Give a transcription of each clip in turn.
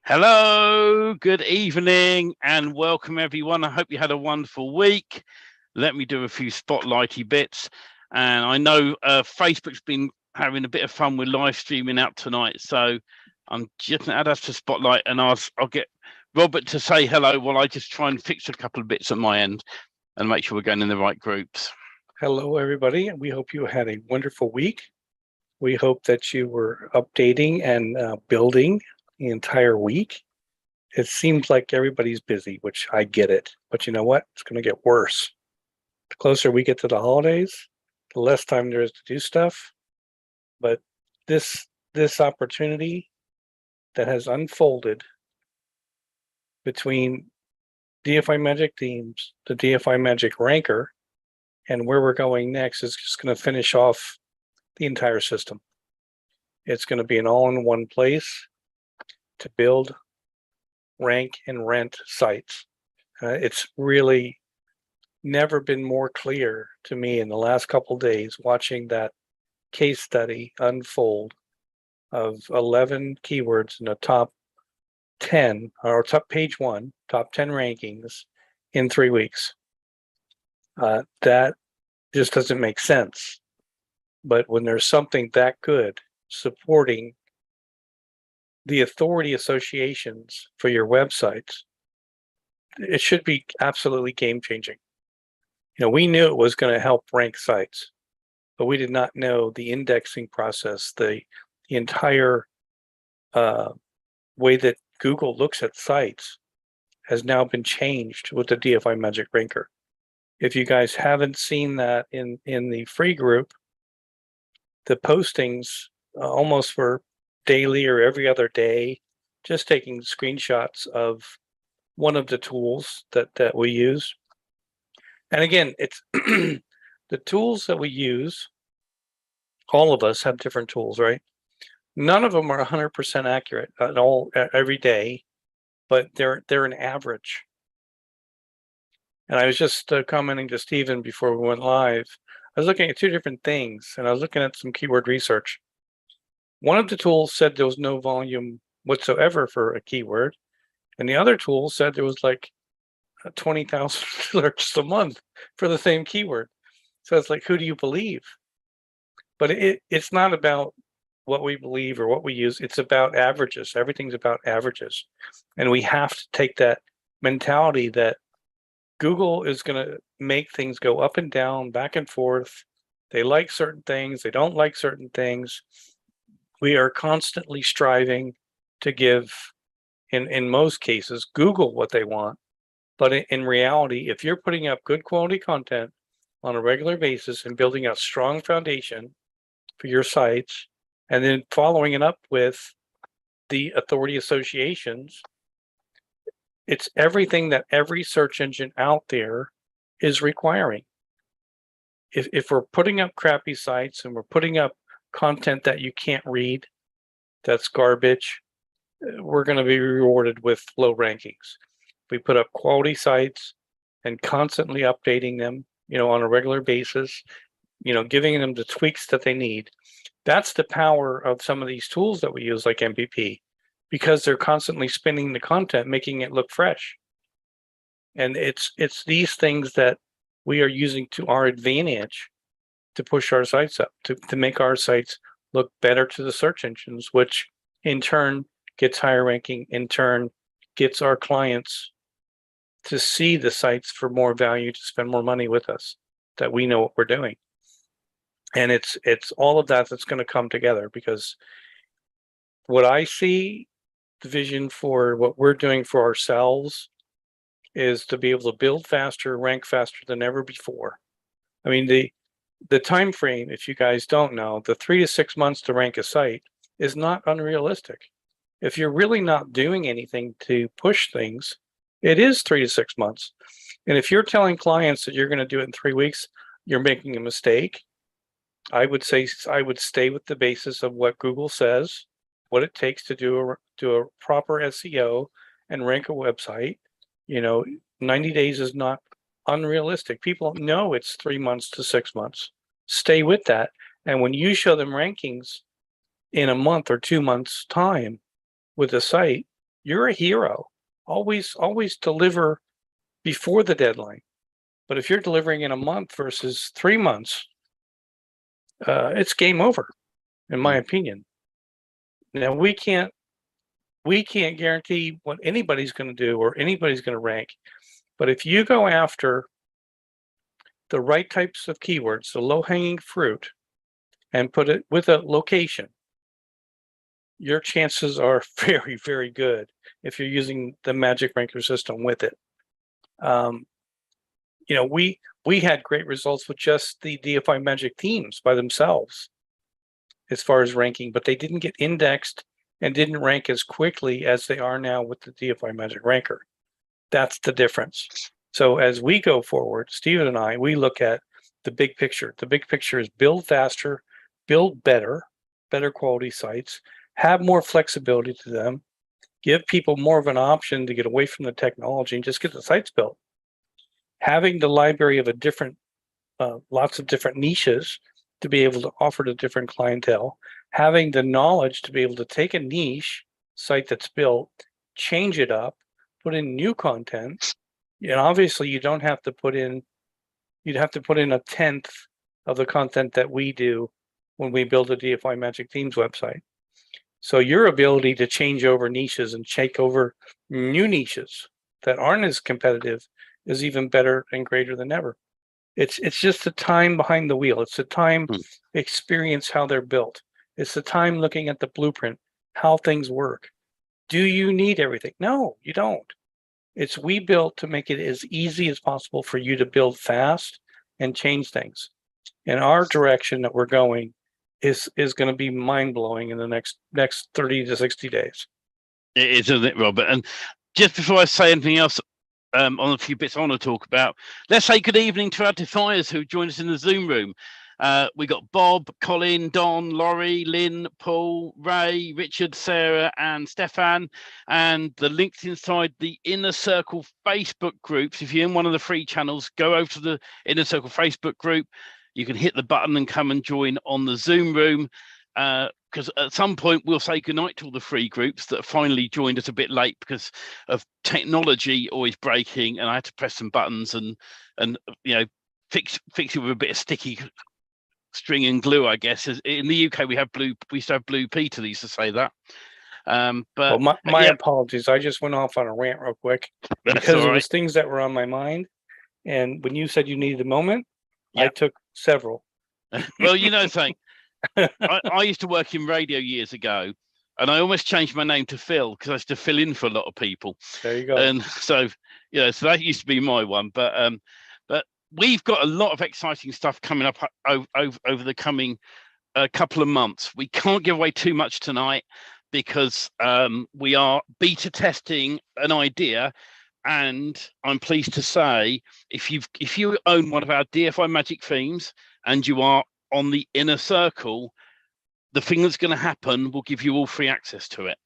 Hello, good evening, and welcome everyone. I hope you had a wonderful week. Let me do a few spotlighty bits. And I know Facebook's been having a bit of fun with live streaming out tonight. So I'm just going to add us to spotlight, and I'll get Robert to say hello while I just try and fix a couple of bits at my end and make sure we're going in the right groups. Hello, everybody. We hope you had a wonderful week. We hope that you were updating and building the entire week. It seems like everybody's busy, which I get it. But you know what? It's going to get worse. The closer we get to the holidays, the less time there is to do stuff. But this opportunity that has unfolded between DFY Magic Themes, the DFY Magic Ranker, and where we're going next is just going to finish off the entire system. It's going to be an all-in-one place to build, rank, and rent sites. It's really never been more clear to me in the last couple of days watching that case study unfold of 11 keywords in the top 10 or top page 1, top 10 rankings in 3 weeks. That just doesn't make sense. But when there's something that good supporting the authority associations for your websites, it should be absolutely game-changing. You know, we knew it was going to help rank sites, but we did not know the indexing process, the entire way that Google looks at sites has now been changed with the DFY Magic Ranker. If you guys haven't seen that in the free group, the postings almost were daily or every other day, just taking screenshots of one of the tools that we use. And again, it's the tools that we use, all of us have different tools, right? None of them are 100% accurate at all every day, but they're an average. And I was just commenting to Stephen before we went live. I was looking at two different things, and I was looking at some keyword research. One of the tools said there was no volume whatsoever for a keyword, and the other tool said there was like 20,000 alerts a month for the same keyword. So it's like, who do you believe? But it's not about what we believe or what we use. It's about averages. Everything's about averages. And we have to take that mentality that Google is going to make things go up and down, back and forth. They like certain things. They don't like certain things. We are constantly striving to give, in most cases, Google what they want. But in reality, if you're putting up good quality content on a regular basis and building a strong foundation for your sites, and then following it up with the authority associations, it's everything that every search engine out there is requiring. If we're putting up crappy sites and we're putting up content that you can't read, that's garbage, we're going to be rewarded with low rankings. If we put up quality sites and constantly updating them, on a regular basis, giving them the tweaks that they need, that's the power of some of these tools that we use like MVP, because they're constantly spinning the content, making it look fresh. And it's these things that we are using to our advantage to push our sites up, to make our sites look better to the search engines, which in turn gets higher ranking, in turn gets our clients to see the sites for more value, to spend more money with us, that we know what we're doing. And it's all of that that's going to come together, because what I see, the vision for what we're doing for ourselves is to be able to build faster, rank faster than ever before. I mean, the time frame, if you guys don't know, the 3 to 6 months to rank a site is not unrealistic. If you're really not doing anything to push things, it is 3 to 6 months. And if you're telling clients that you're going to do it in 3 weeks, you're making a mistake. I would say I would stay with the basis of what Google says, what it takes to do a proper SEO and rank a website. 90 days is not unrealistic. People know it's 3 months to 6 months. Stay with that. And when you show them rankings in a month or 2 months time with a site, you're a hero. Always deliver before the deadline. But if you're delivering in a month versus 3 months, it's game over, in my opinion. Now we can't guarantee what anybody's going to do or anybody's going to rank. But if you go after the right types of keywords, the low-hanging fruit, and put it with a location, your chances are very, very good if you're using the Magic Ranker system with it. You know, we had great results with just the DFY Magic themes by themselves as far as ranking, but they didn't get indexed and didn't rank as quickly as they are now with the DFY Magic Ranker. That's the difference. So as we go forward, Steven and I, we look at the big picture. The big picture is build faster, build better quality sites, have more flexibility to them, give people more of an option to get away from the technology and just get the sites built. Having the library of a different, lots of different niches to be able to offer to different clientele, having the knowledge to be able to take a niche site that's built, change it up, put in new content. And obviously you don't have to put in, you'd have to put in 1/10 of the content that we do when we build a DFY Magic Themes website. So your ability to change over niches and take over new niches that aren't as competitive is even better and greater than ever. It's just the time behind the wheel. It's the time experience how they're built. It's the time looking at the blueprint, how things work. Do you need everything? No, you don't. It's we built to make it as easy as possible for you to build fast and change things. And our direction that we're going is going to be mind-blowing in the next 30 to 60 days. It is, isn't it, Robert? And just before I say anything else, on a few bits I want to talk about, let's say good evening to our defiers who joined us in the Zoom room. We got Bob, Colin, Don, Laurie, Lynn, Paul, Ray, Richard, Sarah, and Stefan. And the links inside the Inner Circle Facebook groups. If you're in one of the free channels, go over to the Inner Circle Facebook group. You can hit the button and come and join on the Zoom room. Because at some point we'll say goodnight to all the free groups that finally joined us a bit late because of technology always breaking, and I had to press some buttons and you know fix it with a bit of sticky string and glue, I guess. In the UK we used to have Blue Peter that used to say that. But well, my apologies. I just went off on a rant real quick because it was things that were on my mind. And when you said you needed a moment, I took several. Well, you know something. I used to work in radio years ago, and I almost changed my name to Phil because I used to fill in for a lot of people. There you go. And so, so that used to be my one. But we've got a lot of exciting stuff coming up over the coming couple of months. We can't give away too much tonight because we are beta testing an idea. And I'm pleased to say, if you own one of our DFY Magic themes and you are on the Inner Circle, the thing that's going to happen will give you all free access to it.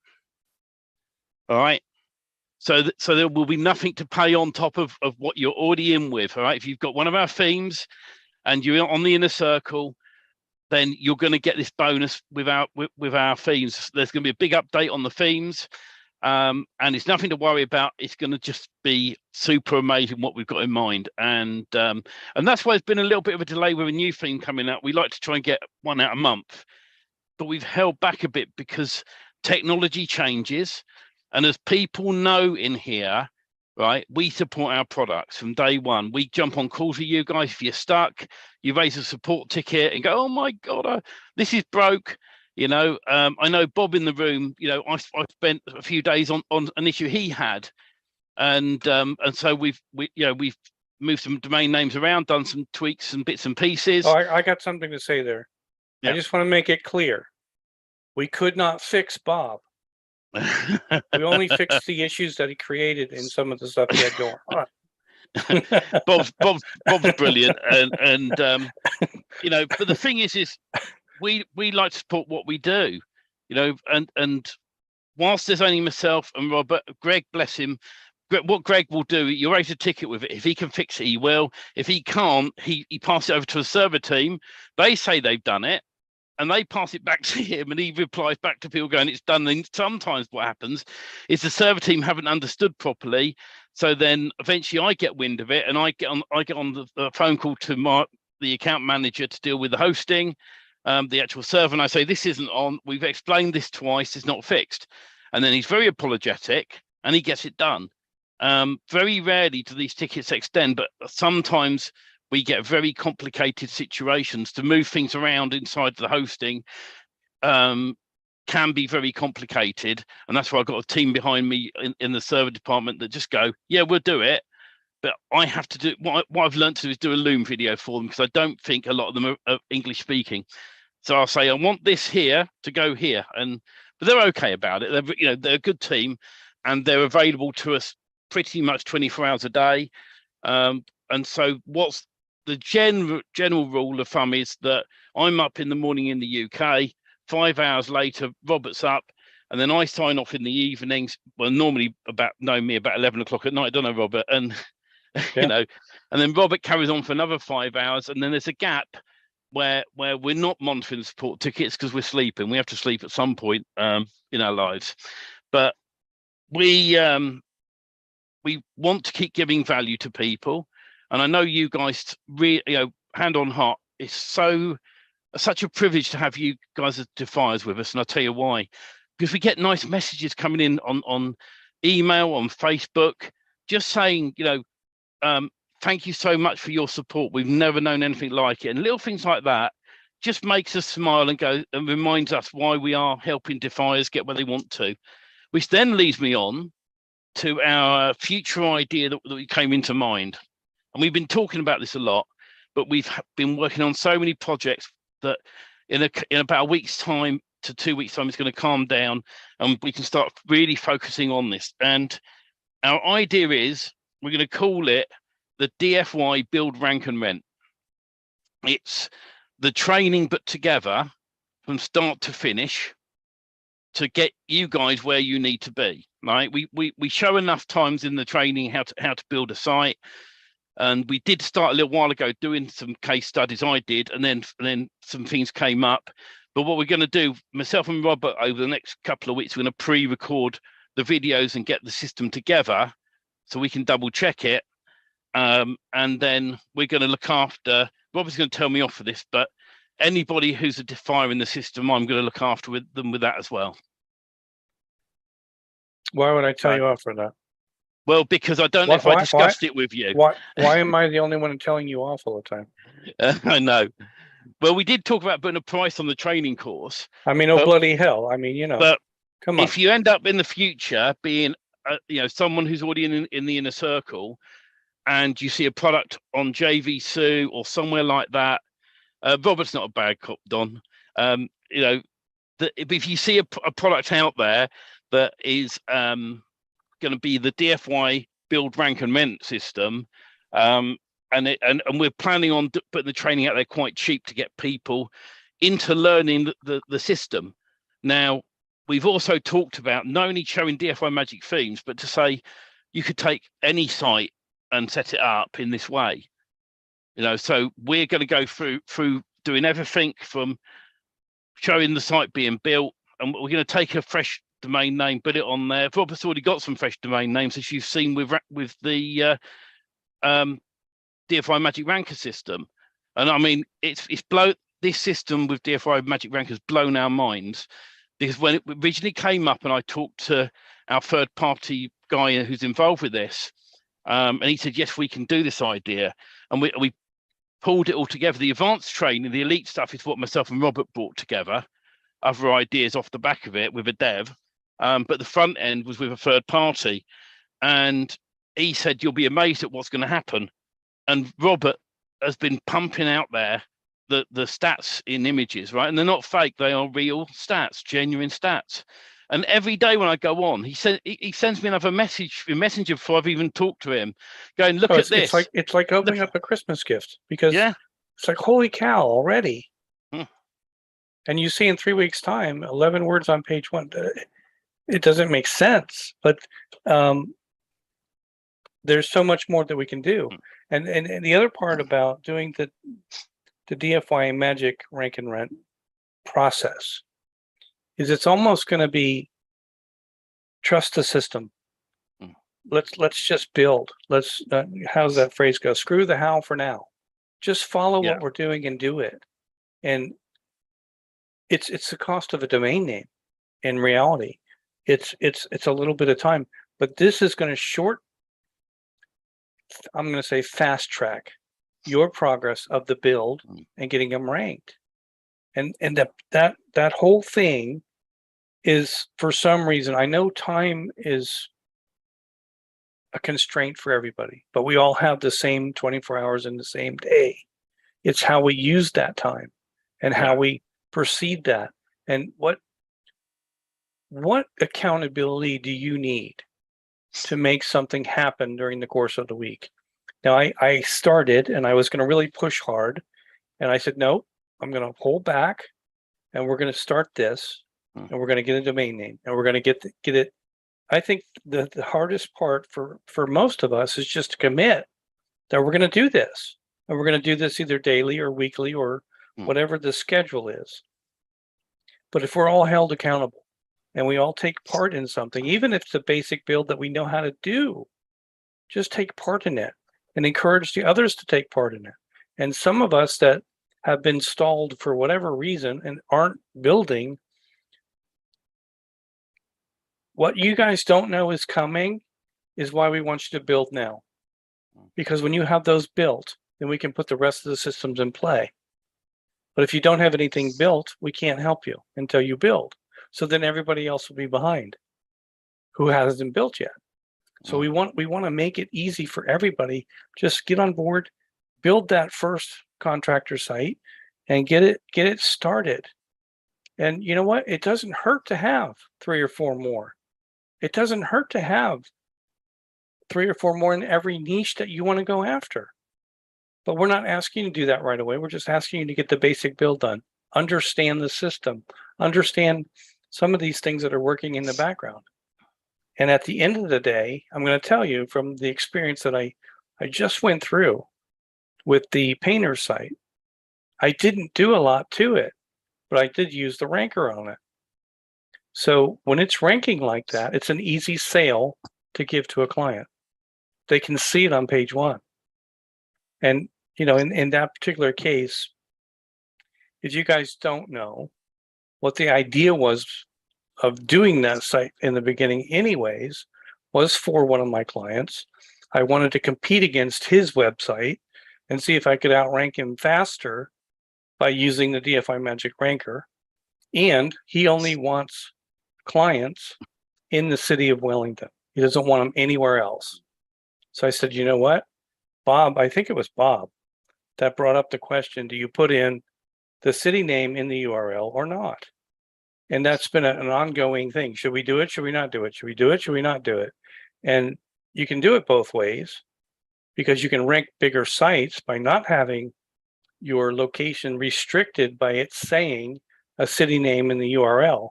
All right. So there will be nothing to pay on top of what you're already in with. All right. If you've got one of our themes and you're on the Inner Circle, then you're going to get this bonus with our themes. There's going to be a big update on the themes. And it's nothing to worry about. It's going to just be super amazing what we've got in mind, and that's why there's been a little bit of a delay with a new theme coming out. We like to try and get one out a month, but we've held back a bit because technology changes, and as people know in here, right, we support our products from day one. We jump on calls with you guys. If you're stuck, you raise a support ticket and go, oh my god, this is broke. I know Bob in the room, I spent a few days on an issue he had. And so we've moved some domain names around, done some tweaks and bits and pieces. Oh, I got something to say there. Yeah. I just want to make it clear. We could not fix Bob. We only fixed the issues that he created in some of the stuff he had going on. Bob's brilliant. And but the thing is we like to support what we do, and whilst there's only myself and Robert, Greg, bless him, what Greg will do, you raise a ticket with it. If he can fix it, he will. If he can't, he passes it over to a server team. They say they've done it, and they pass it back to him, and he replies back to people going, it's done. And sometimes what happens is the server team haven't understood properly. So then eventually I get wind of it, and I get on the phone call to the account manager to deal with the hosting, the actual server, and I say, this isn't on. We've explained this twice. It's not fixed. And then he's very apologetic, and he gets it done. Very rarely do these tickets extend, but sometimes we get very complicated situations. To move things around inside the hosting can be very complicated, and that's why I've got a team behind me in the server department that just go, yeah, we'll do it. But I have to do what I've learned to do is do a Loom video for them, because I don't think a lot of them are English speaking. So I'll say, I want this here to go here, but they're okay about it. They're a good team, and they're available to us pretty much 24 hours a day. And so what's the general rule of thumb is that I'm up in the morning in the UK, 5 hours later, Robert's up, and then I sign off in the evenings. Well, normally about 11 o'clock at night, don't I, Robert? And Yeah. And then Robert carries on for another 5 hours, and then there's a gap where we're not monitoring the support tickets because we're sleeping. We have to sleep at some point in our lives, but we want to keep giving value to people. And I know you guys really, hand on heart, it's such a privilege to have you guys as defiers with us, and I'll tell you why. Because we get nice messages coming in on email, on Facebook, just saying, thank you so much for your support. We've never known anything like it. And little things like that just makes us smile and go, and reminds us why we are helping defiers get where they want to, which then leads me on to our future idea that came into mind. And we've been talking about this a lot, but we've been working on so many projects that in about a week's time to 2 weeks time, it's going to calm down and we can start really focusing on this. And our idea is we're going to call it the DFY Build, Rank and Rent. It's the training but together from start to finish to get you guys where you need to be. Right? We show enough times in the training how to build a site, and we did start a little while ago doing some case studies. I did, and then some things came up. But what we're going to do, myself and Robert, over the next couple of weeks, we're going to pre-record the videos and get the system together so we can double check it. And then we're going to look after, Robert's going to tell me off for this, but anybody who's a defier in the system, I'm going to look after them with that as well. Why would I tell you off for that? Well, because I don't know if I discussed it with you. Why am I the only one telling you off all the time? I know. Well, we did talk about putting a price on the training course. I mean, oh, bloody hell. I mean, But come on. If you end up in the future being, someone who's already in the inner circle, and you see a product on JVSU or somewhere like that, Robert's not a bad cop, Don. If you see a product out there that is going to be the DFY Build, Rank and Rent system, and we're planning on putting the training out there quite cheap to get people into learning the system. Now, we've also talked about not only showing DFY Magic themes, but to say you could take any site and set it up in this way. So we're going to go through doing everything from showing the site being built, and we're going to take a fresh domain name, put it on there. Robert's already got some fresh domain names, as you've seen with the DFY Magic Ranker system. And I mean, it's this system with DFY Magic Ranker has blown our minds, because when it originally came up and I talked to our third party guy who's involved with this, and he said, yes, we can do this idea. And we pulled it all together. The advanced training, the elite stuff, is what myself and Robert brought together, other ideas off the back of it with a dev. But the front end was with a third party. And he said, you'll be amazed at what's going to happen. And Robert has been pumping out there the stats in images, right? And they're not fake, they are real stats, genuine stats. And every day when I go on, he sends me another message in Messenger before I've even talked to him, going, look at this. It's like opening up a Christmas gift, because it's like, holy cow, already. And you see in 3 weeks' time, 11 words on page 1. It doesn't make sense, but there's so much more that we can do. And the other part about doing the DFY Magic Rank and Rent process is it's almost going to be trust the system. Let's just build. Let's how's that phrase go? Screw the how for now. Just follow what we're doing and do it. And it's the cost of a domain name. In reality, it's a little bit of time, but this is going to I'm going to say fast track your progress of the build and getting them ranked. And that whole thing is, for some reason, I know time is a constraint for everybody, but we all have the same 24 hours in the same day. It's how we use that time and how we proceed that. And what accountability do you need to make something happen during the course of the week? Now, I started and I was going to really push hard, and I said, no, I'm going to hold back, and we're going to start this, and we're going to get a domain name, and we're going to get it. I think the hardest part for most of us is just to commit that we're going to do this, and we're going to do this either daily or weekly or whatever the schedule is. But if we're all held accountable and we all take part in something, even if it's a basic build that we know how to do, just take part in it and encourage the others to take part in it. And some of us that have been stalled for whatever reason and aren't building, what you guys don't know is coming is why we want you to build now. Because when you have those built, then we can put the rest of the systems in play. But if you don't have anything built, we can't help you until you build. So then everybody else will be behind who hasn't built yet. So we want to make it easy for everybody. Just get on board, build that first contractor site, and get it started. And you know what? It doesn't hurt to have 3 or 4 more. It doesn't hurt to have 3 or 4 more in every niche that you want to go after. But we're not asking you to do that right away. We're just asking you to get the basic build done. Understand the system. Understand some of these things that are working in the background. And at the end of the day, I'm going to tell you from the experience that I just went through with the painter site, I didn't do a lot to it, but I did use the ranker on it. So when it's ranking like that, it's an easy sale to give to a client. They can see it on page 1. And, you know, in that particular case, if you guys don't know, what the idea was of doing that site in the beginning anyways was for one of my clients. I wanted to compete against his website and see if I could outrank him faster by using the DFY Magic Ranker. And he only wants clients in the city of Wellington. He doesn't want them anywhere else. So I said, you know what, Bob, I think it was Bob that brought up the question, do you put in the city name in the URL or not? And that's been an ongoing thing. Should we do it? Should we not do it? Should we do it? Should we not do it? And you can do it both ways, because you can rank bigger sites by not having your location restricted by it saying a city name in the URL.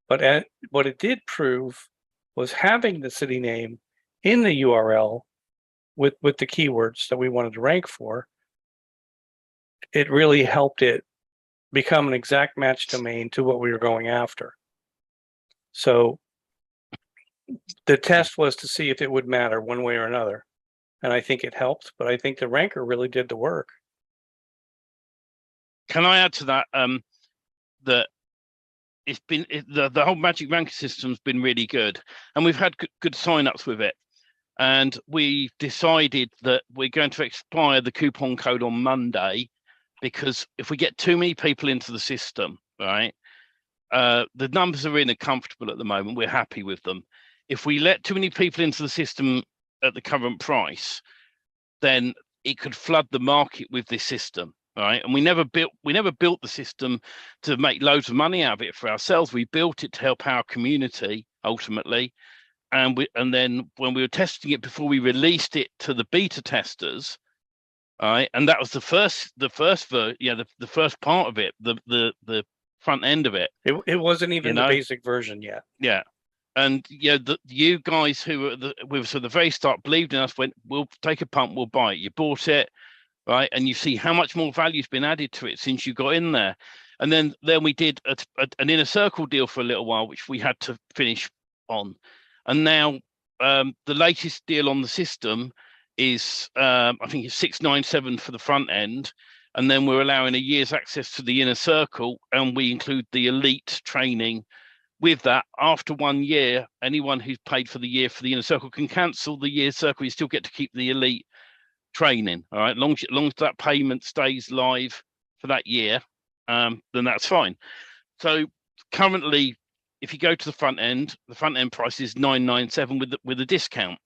But what it did prove was having the city name in the URL with the keywords that we wanted to rank for, it really helped it become an exact match domain to what we were going after. So the test was to see if it would matter one way or another. And I think it helped, but I think the ranker really did the work. Can I add to that? That it's been the whole Magic Ranker system's been really good, and we've had good sign-ups with it. And we decided that we're going to expire the coupon code on Monday, because if we get too many people into the system, right, the numbers are really comfortable at the moment. We're happy with them. If we let too many people into the system at the current price, then it could flood the market with this system, right? And we never built the system to make loads of money out of it for ourselves. We built it to help our community ultimately. And then when we were testing it before we released it to the beta testers, right, and that was the first part of it, the front end of it. It wasn't even the basic version yet. Yeah. And you guys who were at the very start believed in us, went, we'll take a punt, we'll buy it. You bought it, right? And you see how much more value's been added to it since you got in there. And then we did an inner circle deal for a little while, which we had to finish on. And now the latest deal on the system is I think it's 697 for the front end, and then we're allowing a year's access to the inner circle, and we include the elite training with that. After 1 year, anyone who's paid for the year for the inner circle can cancel the year circle. You still get to keep the elite training. All right, long as that payment stays live for that year, then that's fine. So currently, if you go to the front end price is 997 with a discount.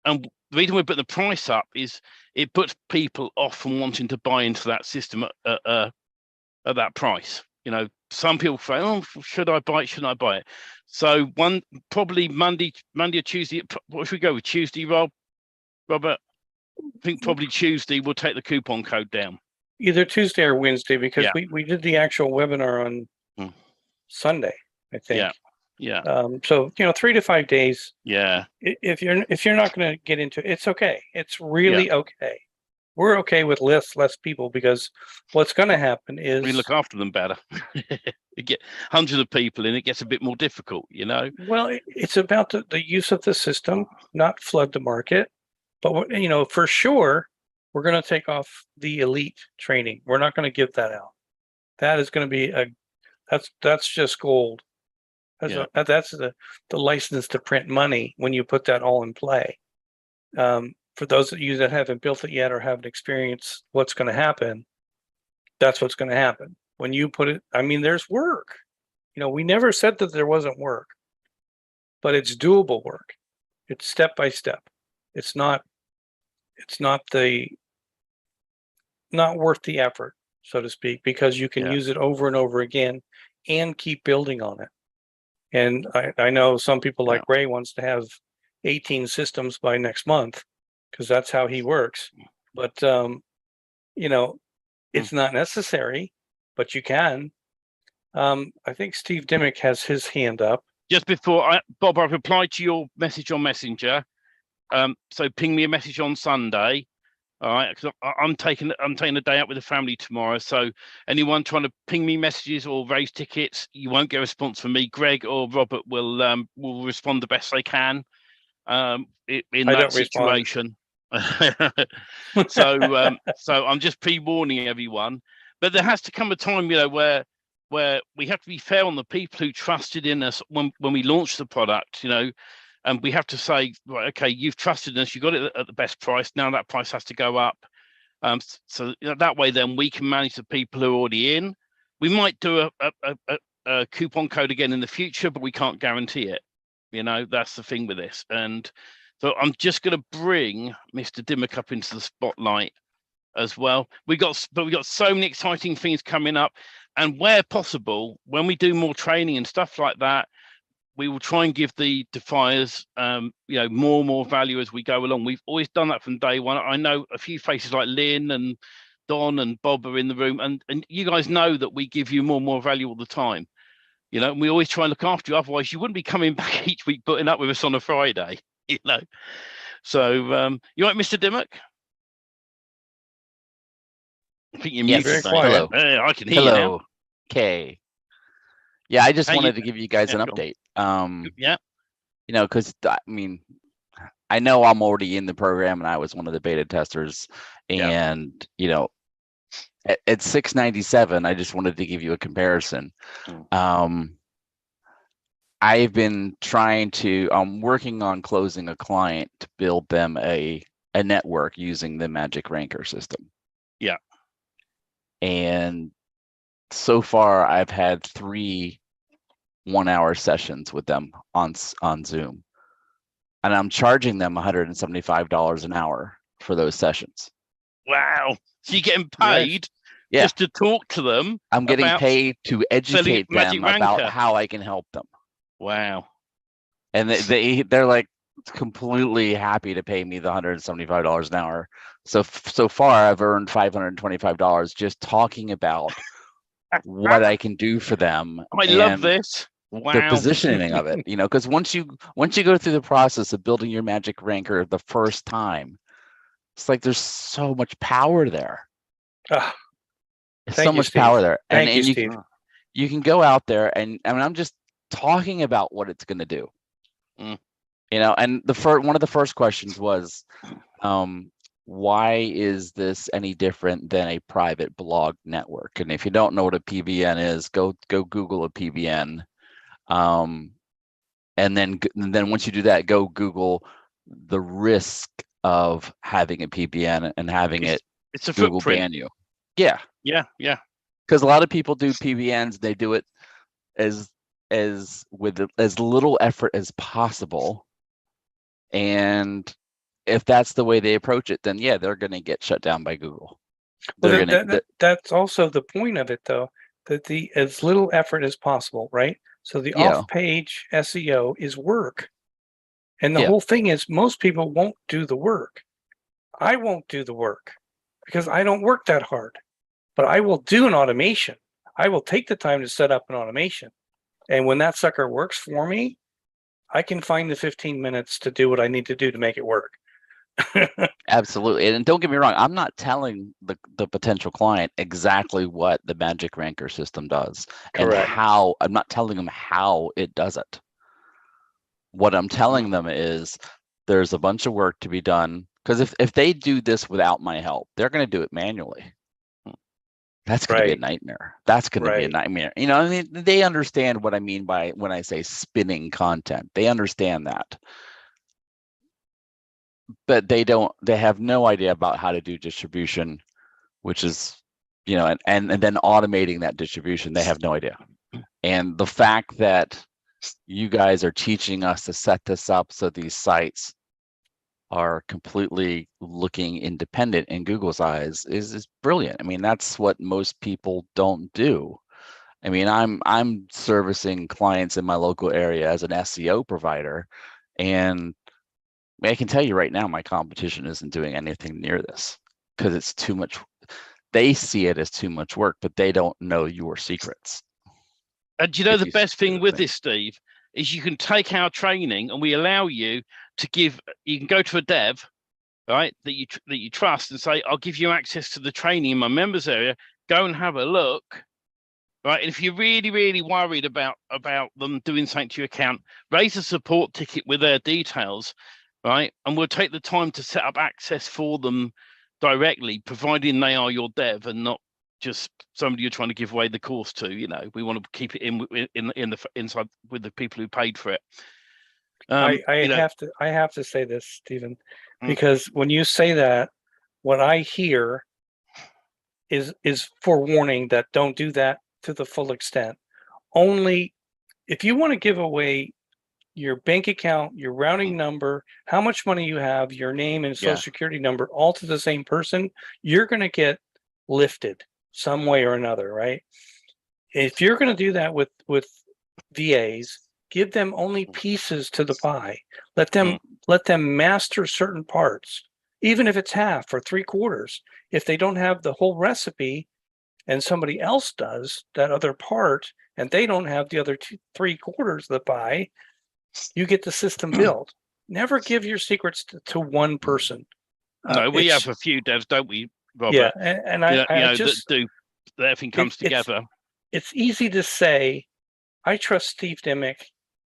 And the reason we put the price up is it puts people off from wanting to buy into that system at that price. You know, some people say, "Oh, should I buy it? Shouldn't I buy it?" So probably Monday or Tuesday. What should we go with? Tuesday, Robert? I think probably Tuesday we'll take the coupon code down. Either Tuesday or Wednesday, because we did the actual webinar on Sunday, I think. Yeah. So 3 to 5 days. Yeah. If you're not going to get into it, it's okay. It's really okay. We're okay with less people, because what's going to happen is we look after them better. You get hundreds of people and it gets a bit more difficult, you know. Well, it's about the use of the system, not flood the market. But for sure, we're going to take off the elite training. We're not going to give that out. That is going to be that's just gold. That's the license to print money when you put that all in play. For those of you that haven't built it yet or haven't experienced what's going to happen, that's what's going to happen. When you put it, I mean, there's work. We never said that there wasn't work, but it's doable work. It's step by step. It's not worth the effort, so to speak, because you can use it over and over again and keep building on it. And I know some people like Ray wants to have 18 systems by next month, because that's how he works. But it's not necessary, but you can. I think Steve Dimmick has his hand up. Just before Bob, I've replied to your message on Messenger. So ping me a message on Sunday. All right, because I'm taking a day out with the family tomorrow. So anyone trying to ping me messages or raise tickets, you won't get a response from me. Greg or Robert will respond the best they can in that situation. So I'm just pre-warning everyone. But there has to come a time, where we have to be fair on the people who trusted in us when we launched the product, and we have to say, right, okay, you've trusted us, you got it at the best price. Now that price has to go up. So that way, then we can manage the people who are already in. We might do a coupon code again in the future, but we can't guarantee it. That's the thing with this. And so I'm just going to bring Mr. Dimmock up into the spotlight as well. We got so many exciting things coming up, and where possible, when we do more training and stuff like that, we will try and give the defiers, more and more value as we go along. We've always done that from day one. I know a few faces like Lynn and Don and Bob are in the room, and you guys know that we give you more and more value all the time. And we always try and look after you. Otherwise, you wouldn't be coming back each week putting up with us on a Friday. So you right, Mr. Dimmock? I think you're muted. Very quiet. Hello. I can hear you now. Okay. Yeah, I just wanted to give you guys an update. Because I know I'm already in the program, and I was one of the beta testers. And at 697, I just wanted to give you a comparison. I've been I'm working on closing a client to build them a network using the Magic Ranker system. Yeah. And so far, I've had 3 1-hour sessions with them on Zoom, and I'm charging them $175 an hour for those sessions. Wow! So you're getting paid just to talk to them? I'm getting paid to educate them about how I can help them. Wow! And they're like completely happy to pay me the $175 an hour. So far, I've earned $525 just talking about what I can do for them. I love this. Wow. The positioning of it, because once you go through the process of building your Magic Ranker the first time, it's like there's so much power there. There's Thank so you, much Steve. power there. Thank you, And Steve. you can go out there and I mean, I'm just talking about what it's going to do. Mm. You know, and one of the first questions was, why is this any different than a private blog network? And if you don't know what a PBN is, go Google a PBN. And then once you do that, go Google the risk of having a PBN and having It's a Google footprint. ban you. Yeah. Yeah. Because a lot of people do PBNs, they do it as with as little effort as possible. And if that's the way they approach it, then yeah, they're going to get shut down by Google. Well, that's also the point of it, though, that the as little effort as possible, right? So the off-page SEO is work. And the whole thing is most people won't do the work. I won't do the work because I don't work that hard, but I will do an automation. I will take the time to set up an automation. And when that sucker works for me, I can find the 15 minutes to do what I need to do to make it work. Absolutely. And don't get me wrong, I'm not telling the potential client exactly what the Magic Ranker system does. Correct. And how. I'm not telling them how it does it. What I'm telling them is there's a bunch of work to be done, because if they do this without my help, they're going to do it manually. That's going to be a nightmare. That's going to be a nightmare. You know, I mean, they understand what I mean by when I say spinning content. They understand that. But they have no idea about how to do distribution, which is, you know, and then automating that distribution. They have no idea. And the fact that you guys are teaching us to set this up so these sites are completely looking independent in Google's eyes is brilliant. I mean, that's what most people don't do. I mean, I'm servicing clients in my local area as an SEO provider, and I can tell you right now, my competition isn't doing anything near this because it's too much. They see it as too much work, but they don't know your secrets. And do you know the best thing with this, Steve, is you can take our training and we allow you to you can go to a dev, right, that you trust and say, I'll give you access to the training in my members area, go and have a look, right? And if you're really, really worried about them doing something to your account, raise a support ticket with their details, right? And we'll take the time to set up access for them directly, providing they are your dev and not just somebody you're trying to give away the course to. You know, we want to keep it inside with the people who paid for it. I have to say this, Stephen, because when you say that, what I hear is forewarning that don't do that to the full extent. Only if you want to give away your bank account, your routing number, how much money you have, your name and social security number, all to the same person, you're going to get lifted some way or another, right? If you're going to do that with VAs, give them only pieces to the pie. Let them master certain parts, even if it's half or 3/4. If they don't have the whole recipe and somebody else does that other part and they don't have the other 3/4 of the pie, you get the system built. Never give your secrets to one person. No, we have a few devs, don't we, Robert? Yeah, and I just that everything comes together. It's easy to say, I trust Steve Dimick,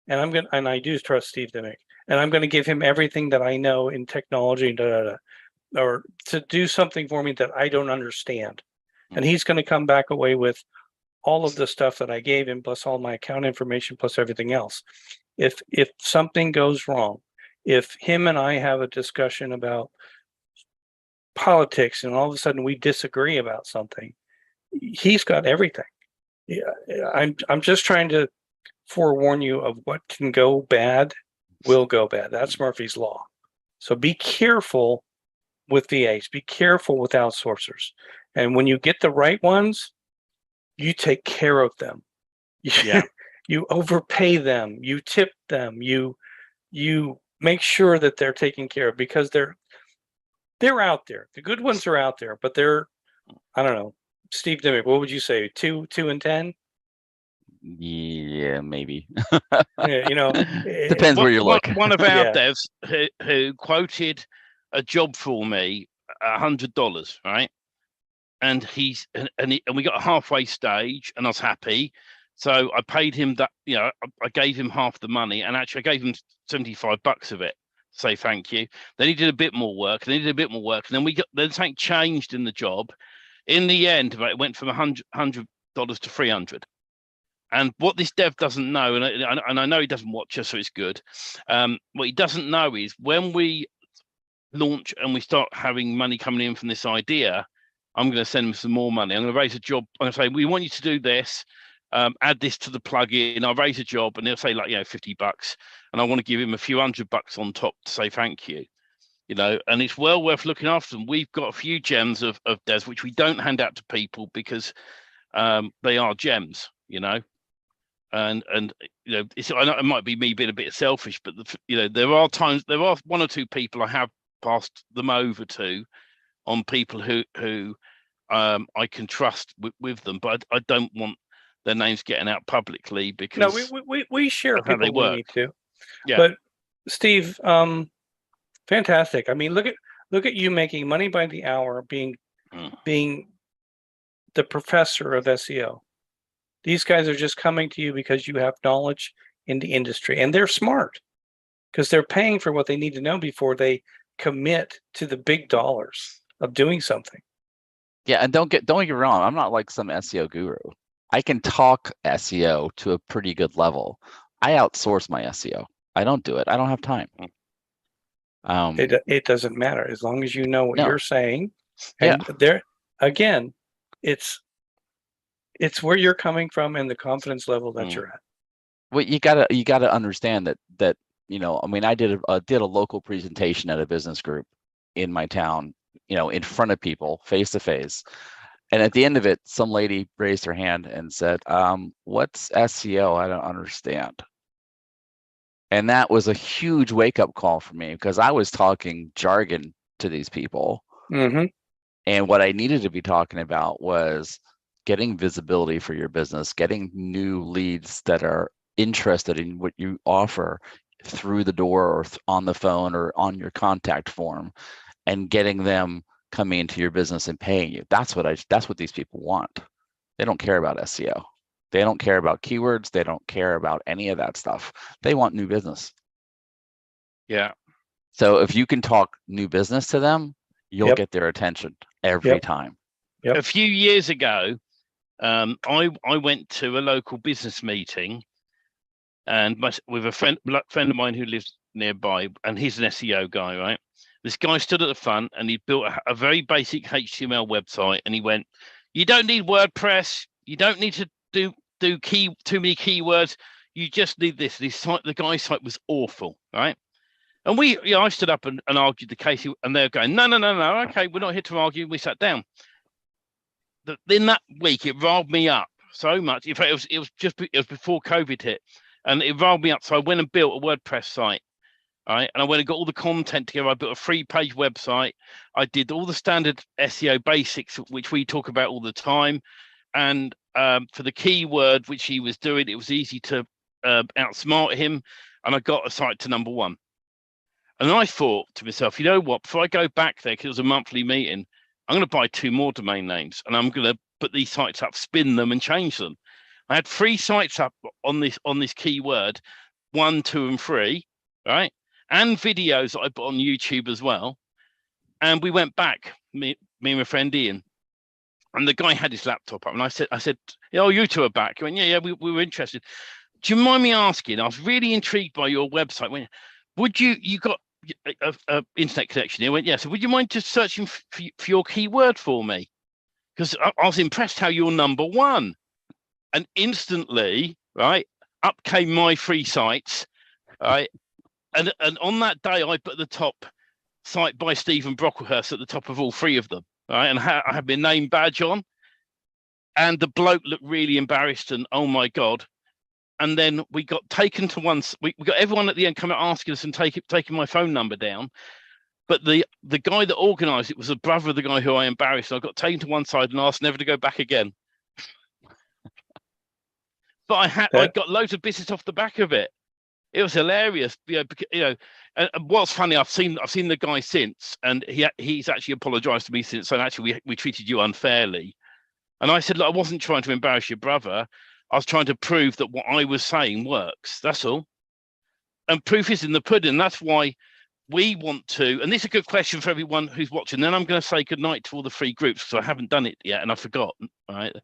and I do trust Steve Dimick, and I'm gonna give him everything that I know in technology, or to do something for me that I don't understand. And he's gonna come back away with all of the stuff that I gave him, plus all my account information, plus everything else. If something goes wrong, if him and I have a discussion about politics and all of a sudden we disagree about something, he's got everything. Yeah, I'm just trying to forewarn you of what can go bad will go bad. That's Murphy's Law. So be careful with VAs, be careful with outsourcers. And when you get the right ones, you take care of them. Yeah. You overpay them, you tip them, you make sure that they're taken care of, because they're out there. The good ones are out there, but they're, I don't know. Steve Dimick, what would you say? 2 in 10? Yeah, maybe. You know, depends where you look. One of our devs who quoted a job for me $100, right? and we got a halfway stage, and I was happy. So I paid him that, I gave him half the money, and actually I gave him $75 of it to say thank you. Then he did a bit more work, and then he did a bit more work, and then something changed in the job. In the end, it went from $100 to $300. And what this dev doesn't know, and I know he doesn't watch us, so it's good. What he doesn't know is when we launch and we start having money coming in from this idea, I'm going to send him some more money. I'm going to raise a job. I'm going to say, we want you to do this. Add this to the plugin. I'll raise a job, and they'll say like, $50, and I want to give him a few $100 on top to say thank you. And it's well worth looking after them. We've got a few gems of devs which we don't hand out to people because they are gems, and it's, I know it might be me being a bit selfish, but there are times, there are one or two people I have passed them over to, on people who I can trust with them, but I don't want their names getting out publicly, because we share people we need to. Yeah. But Steve, fantastic. I mean, look at you making money by the hour, being the professor of SEO. These guys are just coming to you because you have knowledge in the industry, and they're smart because they're paying for what they need to know before they commit to the big dollars of doing something. Yeah, and don't get me wrong, I'm not like some SEO guru. I can talk SEO to a pretty good level. I outsource my SEO. I don't do it. I don't have time. It doesn't matter as long as you know what you're saying. And there again, it's where you're coming from and the confidence level that you're at. Well, you gotta understand that I mean, I did a local presentation at a business group in my town, in front of people, face to face. And at the end of it, some lady raised her hand and said, "What's SEO? I don't understand." And that was a huge wake-up call for me, because I was talking jargon to these people. And what I needed to be talking about was getting visibility for your business, getting new leads that are interested in what you offer through the door or on the phone or on your contact form, and getting them coming into your business and paying you. That's what these people want. They don't care about SEO. They don't care about keywords. They don't care about any of that stuff. They want new business. Yeah. So if you can talk new business to them, you'll get their attention every time. A few years ago, I went to a local business meeting, and with a friend of mine who lives nearby, and he's an SEO guy, right? This guy stood at the front, and he built a very basic HTML website, and he went, "You don't need WordPress. You don't need to do too many keywords. You just need this." The guy's site was awful, right? And I stood up and argued the case, and they're going, no, okay, we're not here to argue. We sat down. In that week, it riled me up so much. In fact, it was before COVID hit, and it riled me up. So I went and built a WordPress site, right? And I went and got all the content together. I built a 3-page website. I did all the standard SEO basics, which we talk about all the time. And for the keyword which he was doing, it was easy to outsmart him, and I got a site to number 1. And I thought to myself, you know what? Before I go back there, because it was a monthly meeting, I'm going to buy 2 more domain names, and I'm going to put these sites up, spin them, and change them. I had 3 sites up on this keyword, 1, 2, and 3, right? And videos that I put on YouTube as well. And we went back, me and my friend Ian, and the guy had his laptop up, and I said, "Oh, you two are back." He went, "Yeah, we were interested. Do you mind me asking? I was really intrigued by your website. You got a internet connection?" He went, "Yeah." So would you mind just searching for your keyword for me? Because I was impressed how you're number 1. And instantly, right, up came my 3 sites, right? And on that day, I put the top site by Stephen Brocklehurst at the top of all 3 of them, right? And I had my name badge on, and the bloke looked really embarrassed, and oh my God. And then we got taken to one. We got everyone at the end coming asking us and taking my phone number down. But the guy that organised it was the brother of the guy who I embarrassed. I got taken to one side and asked never to go back again. But I got loads of business off the back of it. it was hilarious. And what's funny, I've seen the guy since, and he's actually apologized to me since. And actually, we treated you unfairly. And I said, look, I wasn't trying to embarrass your brother. I was trying to prove that what I was saying works. That's all. And proof is in the pudding. That's why we want to. And this is a good question for everyone who's watching. Then I'm going to say goodnight to all the free groups, because I haven't done it yet and I've forgotten. Right.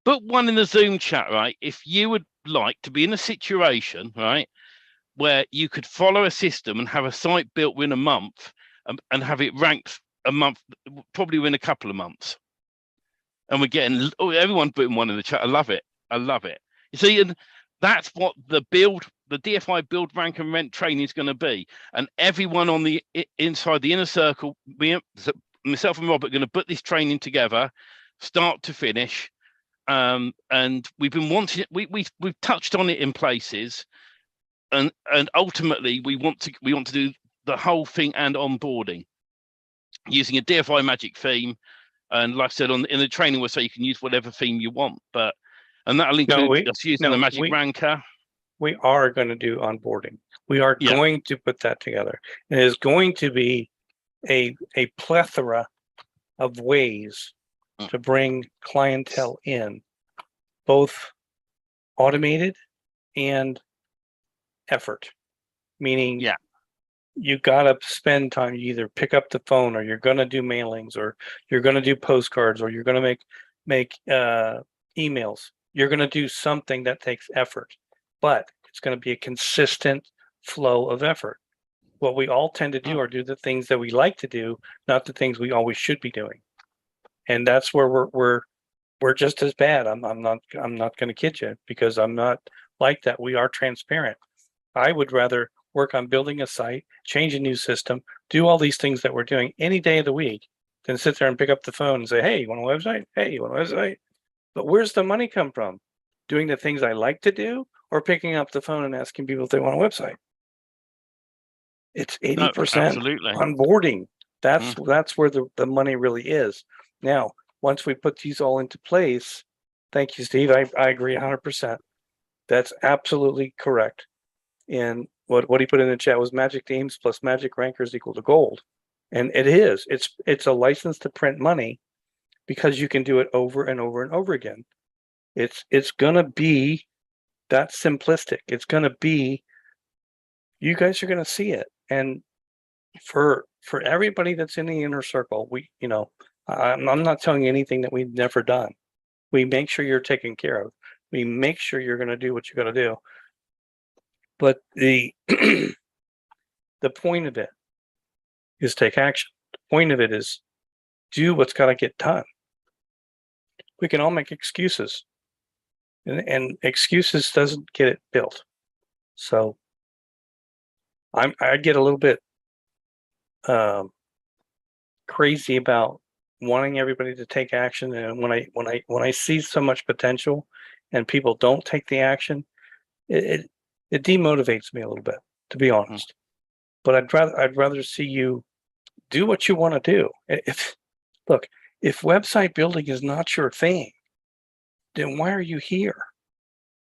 Put one in the Zoom chat, right? If you would like to be in a situation, right, where you could follow a system and have a site built within a month, and have it ranked a month, probably within a couple of months. And we're getting everyone putting one in the chat. I love it. I love it. You see, and that's what the DFY build, rank, and rent training is going to be. And everyone on the inside the inner circle, myself and Robert, are going to put this training together, start to finish. And we've been wanting it. We've touched on it in places, and ultimately we want to do the whole thing and onboarding using a DFY Magic theme. And like I said, in the training, we'll say you can use whatever theme you want, and that'll include us using the Magic Ranker. We are going to do onboarding. We are going to put that together. It is going to be a plethora of ways to bring clientele in, both automated and effort, meaning you got to spend time. You either pick up the phone, or you're going to do mailings, or you're going to do postcards, or you're going to make emails. You're going to do something that takes effort, but it's going to be a consistent flow of effort. What we all tend to do are do the things that we like to do, not the things we always should be doing. And that's where we're just as bad. I'm not going to kid you, because I'm not like that. We are transparent. I would rather work on building a site, change a new system, do all these things that we're doing any day of the week, than sit there and pick up the phone and say, hey, you want a website? Hey, you want a website? But where's the money come from? Doing the things I like to do, or picking up the phone and asking people if they want a website? It's 80% onboarding. That's where the money really is. Now, once we put these all into place, thank you, Steve. I agree 100%. That's absolutely correct. And what he put in the chat was magic themes plus magic rankers equal to gold. And it is. It's a license to print money, because you can do it over and over and over again. It's gonna be that simplistic. It's gonna be, you guys are gonna see it. And for everybody that's in the inner circle, I'm not telling you anything that we've never done. We make sure you're taken care of. We make sure you're going to do what you got to do. But the point of it is take action. The point of it is do what's got to get done. We can all make excuses, and excuses doesn't get it built. So I get a little bit crazy about wanting everybody to take action, and when I see so much potential and people don't take the action, it demotivates me a little bit, to be honest. But I'd rather see you do what you want to do. If website building is not your thing, then why are you here?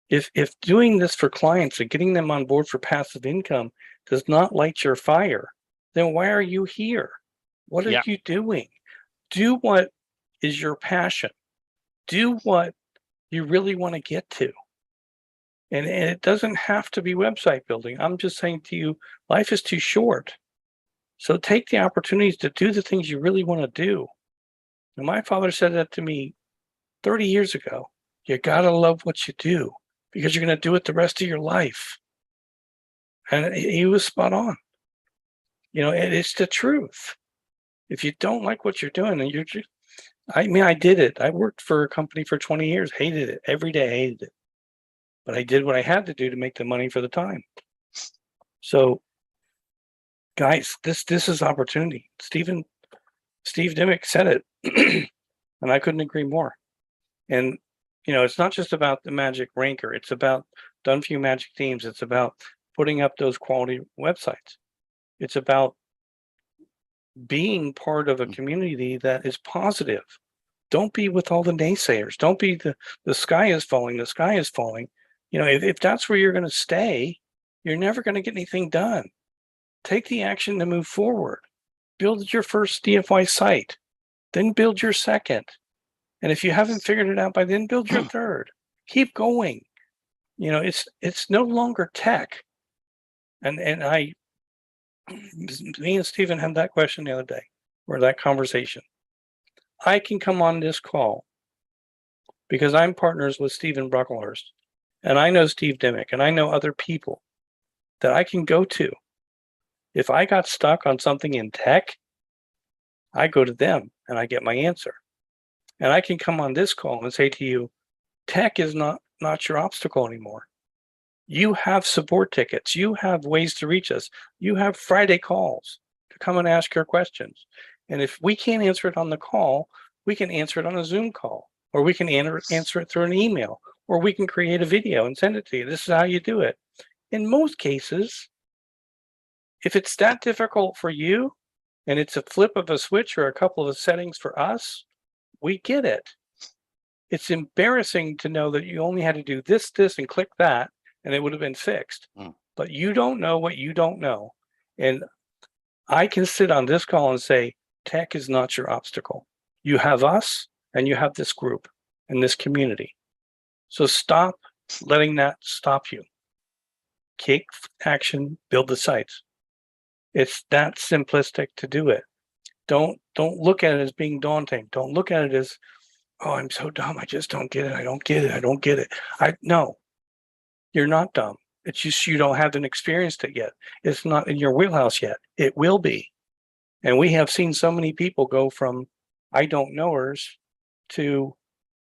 If doing this for clients and getting them on board for passive income does not light your fire, then why are you here? What are you doing? Do what is your passion. Do what you really want to get to. And it doesn't have to be website building. I'm just saying to you, life is too short. So take the opportunities to do the things you really want to do. And my father said that to me 30 years ago. You got to love what you do, because you're going to do it the rest of your life. And he was spot on. It's the truth. If you don't like what you're doing, and I did it. I worked for a company for 20 years, hated it. Every day I hated it. But I did what I had to do to make the money for the time. So guys, this is opportunity. Steve Dimick said it, and I couldn't agree more. And it's not just about the Magic Ranker. It's about done for you magic themes. It's about putting up those quality websites. It's about being part of a community that is positive. Don't be with all the naysayers. Don't be the sky is falling. The sky is falling. If that's where you're going to stay, you're never going to get anything done. Take the action to move forward. Build your first DFY site, then build your second. And if you haven't figured it out by then, build your third. Keep going. You know, it's no longer tech. And me and Stephen had that question the other day, or that conversation. I can come on this call because I'm partners with Stephen Brocklehurst, and I know Steve Dimick, and I know other people that I can go to. If I got stuck on something in tech, I go to them and I get my answer. And I can come on this call and say to you, tech is not your obstacle anymore. You have support tickets. You have ways to reach us. You have Friday calls to come and ask your questions. And if we can't answer it on the call, we can answer it on a Zoom call, or we can answer it through an email, or we can create a video and send it to you. This is how you do it. In most cases, if it's that difficult for you and it's a flip of a switch or a couple of settings for us, we get it. It's embarrassing to know that you only had to do this, and click that, and it would have been fixed. But you don't know what you don't know. And I can sit on this call and say, tech is not your obstacle. You have us, and you have this group and this community. So stop letting that stop you. Take action, build the sites. It's that simplistic to do it. Don't look at it as being daunting. Don't look at it as, oh, I'm so dumb. I just don't get it. I don't get it. No, you're not dumb. It's just you don't haven't experienced it yet. It's not in your wheelhouse yet. It will be. And we have seen so many people go from I don't knowers to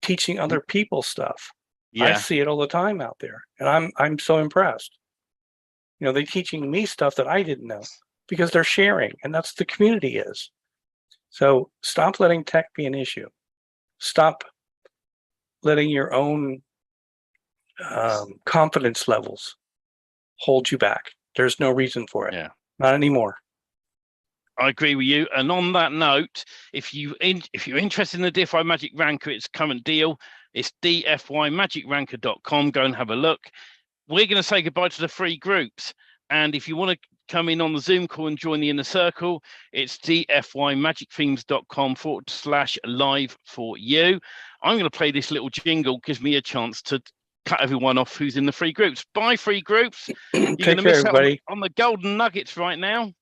teaching other people stuff. Yeah. I see it all the time out there. And I'm so impressed. You know, they're teaching me stuff that I didn't know because they're sharing, and that's the community is. So stop letting tech be an issue. Stop letting your own confidence levels hold you back. There's no reason for it. Yeah. Not anymore. I agree with you. And on that note, if you're interested in the DFY Magic Ranker, its current deal, it's dfymagicranker.com. Go and have a look. We're going to say goodbye to the free groups. And if you want to come in on the Zoom call and join the inner circle, it's dfymagicthemes.com/live for you. I'm going to play this little jingle, gives me a chance to cut everyone off who's in the free groups. Bye, free groups. You're going to miss out on the golden nuggets right now.